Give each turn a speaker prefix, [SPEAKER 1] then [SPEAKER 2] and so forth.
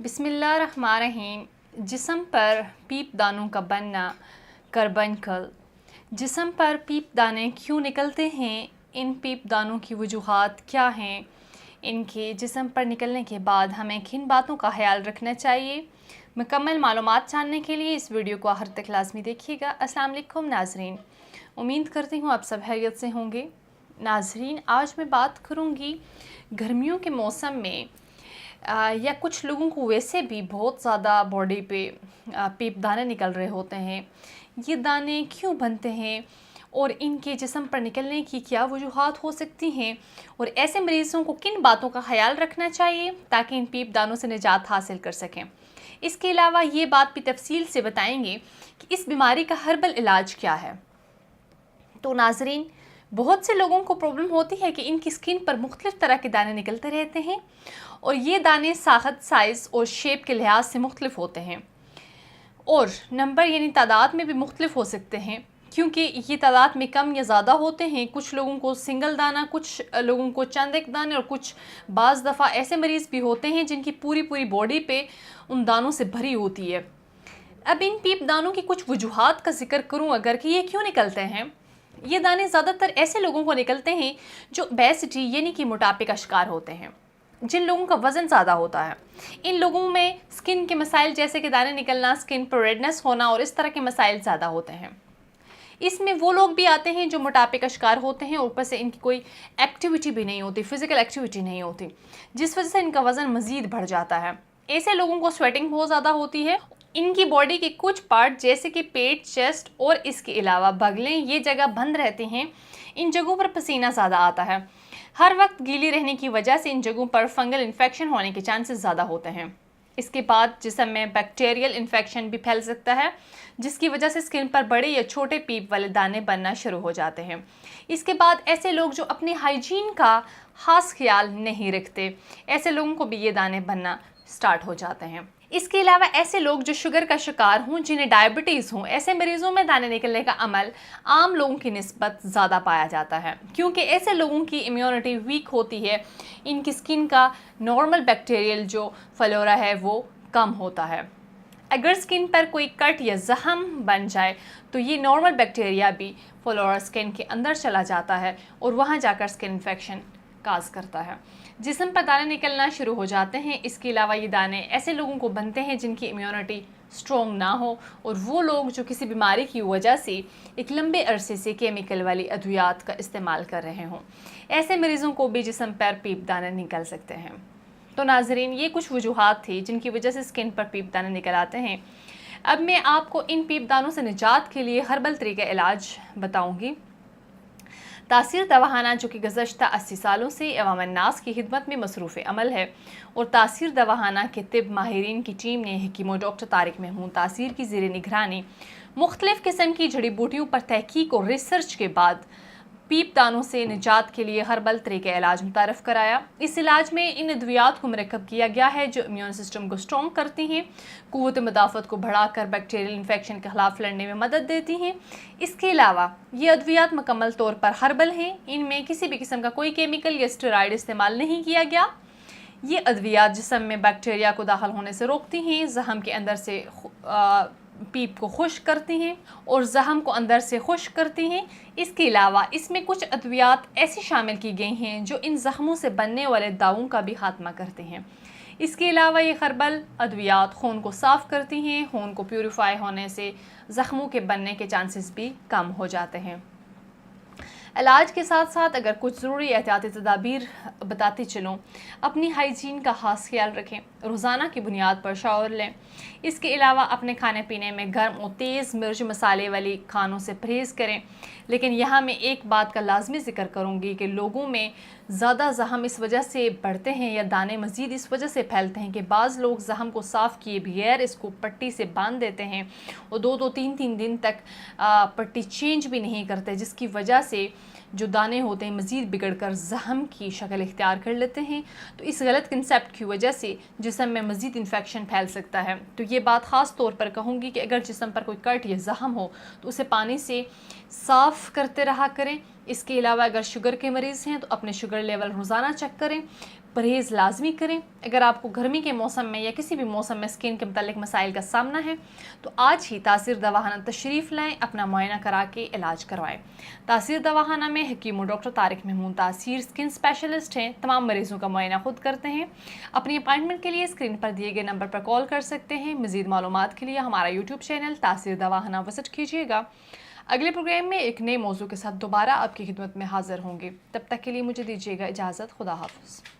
[SPEAKER 1] बिस्मिल्लाहिर्रहमानिर्रहीम। जिस्म पर पीप दानों का बनना कार्बनकल। जिस्म पर पीप दाने क्यों निकलते हैं, इन पीप दानों की वजूहात क्या हैं, इनके जिस्म पर निकलने के बाद हमें किन बातों का ख्याल रखना चाहिए। मुकम्मल मालूमात जानने के लिए इस वीडियो को आखिर तक लाजमी देखिएगा। अस्सलाम वालेकुम नाज़रीन, उम्मीद करती हूँ आप सब खैरियत से होंगे। नाज़रीन, आज मैं बात करूँगी गर्मियों के मौसम में या कुछ लोगों को वैसे भी बहुत ज़्यादा बॉडी पे पीप दाने निकल रहे होते हैं। ये दाने क्यों बनते हैं और इनके जिस्म पर निकलने की क्या वजूहात हो सकती हैं, और ऐसे मरीज़ों को किन बातों का ख्याल रखना चाहिए ताकि इन पीप दानों से निजात हासिल कर सकें। इसके अलावा ये बात भी तफसील से बताएंगे कि इस बीमारी का हर्बल इलाज क्या है। तो नाज़रीन, बहुत से लोगों को प्रॉब्लम होती है कि इनकी स्किन पर मुख्तलिफ़ तरह के दाने निकलते रहते हैं और ये दाने साख़त, साइज़ और शेप के लिहाज से मुख्तलिफ होते हैं और नंबर यानी तादाद में भी मुख्तलिफ हो सकते हैं, क्योंकि ये तादाद में कम या ज़्यादा होते हैं। कुछ लोगों को सिंगल दाना, कुछ लोगों को चंद एक दाने, और कुछ बाज़ दफ़ा ऐसे मरीज़ भी होते हैं जिनकी पूरी बॉडी पे उन दानों से भरी होती है। अब इन पीप दानों की कुछ वजूहात का जिक्र करूँ अगर, कि ये क्यों निकलते हैं। ये दाने ज़्यादातर ऐसे लोगों को निकलते हैं जो ओबेसिटी यानी कि मोटापे का शिकार होते हैं, जिन लोगों का वज़न ज़्यादा होता है। इन लोगों में स्किन के मसाइल जैसे कि दाने निकलना, स्किन पर रेडनेस होना और इस तरह के मसाइल ज़्यादा होते हैं। इसमें वो लोग भी आते हैं जो मोटापे का शिकार होते हैं, ऊपर से इनकी कोई एक्टिविटी भी नहीं होती, फ़िज़िकल एक्टिविटी नहीं होती, जिस वजह से इनका वज़न मज़ीद बढ़ जाता है। ऐसे लोगों को स्वेटिंग बहुत ज़्यादा होती है। इनकी बॉडी के कुछ पार्ट जैसे कि पेट, चेस्ट और इसके अलावा बगलें, ये जगह बंद रहती हैं। इन जगहों पर पसीना ज़्यादा आता है। हर वक्त गीली रहने की वजह से इन जगहों पर फंगल इन्फेक्शन होने के चांसेस ज़्यादा होते हैं। इसके बाद जिस्म में बैक्टीरियल इन्फेक्शन भी फैल सकता है, जिसकी वजह से स्किन पर बड़े या छोटे पीप वाले दाने बनना शुरू हो जाते हैं। इसके बाद ऐसे लोग जो अपनी हाइजीन का ख़ास ख्याल नहीं रखते, ऐसे लोगों को भी ये दाने बनना स्टार्ट हो जाते हैं। इसके अलावा ऐसे लोग जो शुगर का शिकार हों, जिन्हें डायबिटीज़ हों, ऐसे मरीज़ों में दाने निकलने का अमल आम लोगों की निस्बत ज़्यादा पाया जाता है, क्योंकि ऐसे लोगों की इम्यूनिटी वीक होती है। इनकी स्किन का नॉर्मल बैक्टीरियल जो फ्लोरा है वो कम होता है। अगर स्किन पर कोई कट या ज़ख़म बन जाए तो ये नॉर्मल बैक्टीरिया भी फ्लोरा स्किन के अंदर चला जाता है और वहाँ जाकर स्किन इन्फेक्शन काज करता है। जिस्म पर दाने निकलना शुरू हो जाते हैं। इसके अलावा ये दाने ऐसे लोगों को बनते हैं जिनकी इम्यूनिटी स्ट्रॉन्ग ना हो, और वो लोग जो किसी बीमारी की वजह से एक लंबे अरसे से केमिकल वाली अद्वियात का इस्तेमाल कर रहे हों। ऐसे मरीज़ों को भी जिस्म पर पीप दाने निकल सकते हैं। तो नाज़रीन, ये कुछ वजूहात थी जिनकी वजह से स्किन पर पीप दाने निकल आते हैं। अब मैं आपको इन पीप दानों से निजात के लिए हर्बल तरीक़ा इलाज बताऊँगी। तासीर दवाखाना, जो कि गुज़श्ता 80 सालों से अवाम अन्नास की खिदमत में मसरूफ़ अमल है, और तासीर दवाखाना के तिब माहिरीन की टीम ने हकीम डॉक्टर तारिक महमूद तासीर की ज़ेर निगरानी मुख्तलिफ़ किस्म की जड़ी बूटियों पर तहकीक और रिसर्च के बाद पीप दानों से निजात के लिए हर्बल तरीक़ा इलाज मुतारफ़ कराया। इस इलाज में इन अद्वियात को मरकब किया गया है जो इम्यून सिस्टम को स्ट्रॉन्ग करती हैं, क़ुव्वत मुदाफ़त को बढ़ाकर बैक्टीरियल इन्फेक्शन के ख़िलाफ़ लड़ने में मदद देती हैं। इसके अलावा ये अद्वियात मुकम्मल तौर पर हर्बल हैं। इनमें किसी भी किस्म का कोई केमिकल या स्टेरॉइड इस्तेमाल नहीं किया गया। ये अद्वियात जिस्म में बैक्टीरिया को दाखिल होने से रोकती हैं, ज़ख़म के अंदर से पीप को खुश्क करती हैं और ज़ख़म को अंदर से खुश्क करती हैं। इसके अलावा इसमें कुछ अद्वियात ऐसी शामिल की गई हैं जो इन ज़ख़मों से बनने वाले दावों का भी खात्मा करते हैं। इसके अलावा ये हर्बल अद्वियात खून को साफ़ करती हैं। खून को प्यूरिफाई होने से ज़ख़मों के बनने के चांसेस भी कम हो जाते हैं। इलाज के साथ साथ अगर कुछ ज़रूरी एहतियाती तदाबीर बताती चलूँ, अपनी हाइजीन का ख़ास ख्याल रखें, रोज़ाना की बुनियाद पर शावर लें। इसके अलावा अपने खाने पीने में गर्म और तेज़ मिर्च मसाले वाली खानों से परहेज़ करें। लेकिन यहाँ मैं एक बात का लाजमी ज़िक्र करूँगी कि लोगों में ज़्यादा ज़ख़म इस वजह से बढ़ते हैं या दाने मज़ीद इस वजह से फैलते हैं कि बाज़ लोग ज़ख़म को साफ़ किए बगैर इसको पट्टी से बांध देते हैं और 2-2, 3-3 दिन तक पट्टी चेंज भी नहीं करते, जिसकी वजह से जो दाने होते हैं मज़ीद बिगड़कर ज़ख़म की शक्ल इख्तियार कर लेते हैं। तो इस गलत कंसेप्ट की वजह से जिस्म में मज़ीद इन्फेक्शन फैल सकता है। तो ये बात ख़ास तौर पर कहूँगी कि अगर जिस्म पर कोई कट या ज़ख़म हो तो उसे पानी से साफ़ करते रहा करें। इसके अलावा अगर शुगर के मरीज़ हैं तो अपने शुगर लेवल रोज़ाना चेक करें। پرہیز لازمی کریں۔ اگر آپ کو گرمی کے موسم میں یا کسی بھی موسم میں اسکن کے متعلق مسائل کا سامنا ہے تو آج ہی تاثیر دواخانہ تشریف لائیں، اپنا معائنہ کرا کے علاج کروائیں۔ تاثیر دواخانہ میں حکیم و ڈاکٹر طارق محمود تاثیر اسکن اسپیشلسٹ ہیں، تمام مریضوں کا معائنہ خود کرتے ہیں۔ اپنی اپائنٹمنٹ کے لیے اسکرین پر دیے گئے نمبر پر کال کر سکتے ہیں۔ مزید معلومات کے لیے ہمارا یوٹیوب چینل تاثیر دواخانہ وزٹ کیجیے گا۔ اگلے پروگرام میں ایک نئے موضوع کے ساتھ دوبارہ آپ کی خدمت میں حاضر ہوں گے۔ تب تک کے لیے مجھے دیجیے گا اجازت۔ خدا حافظ۔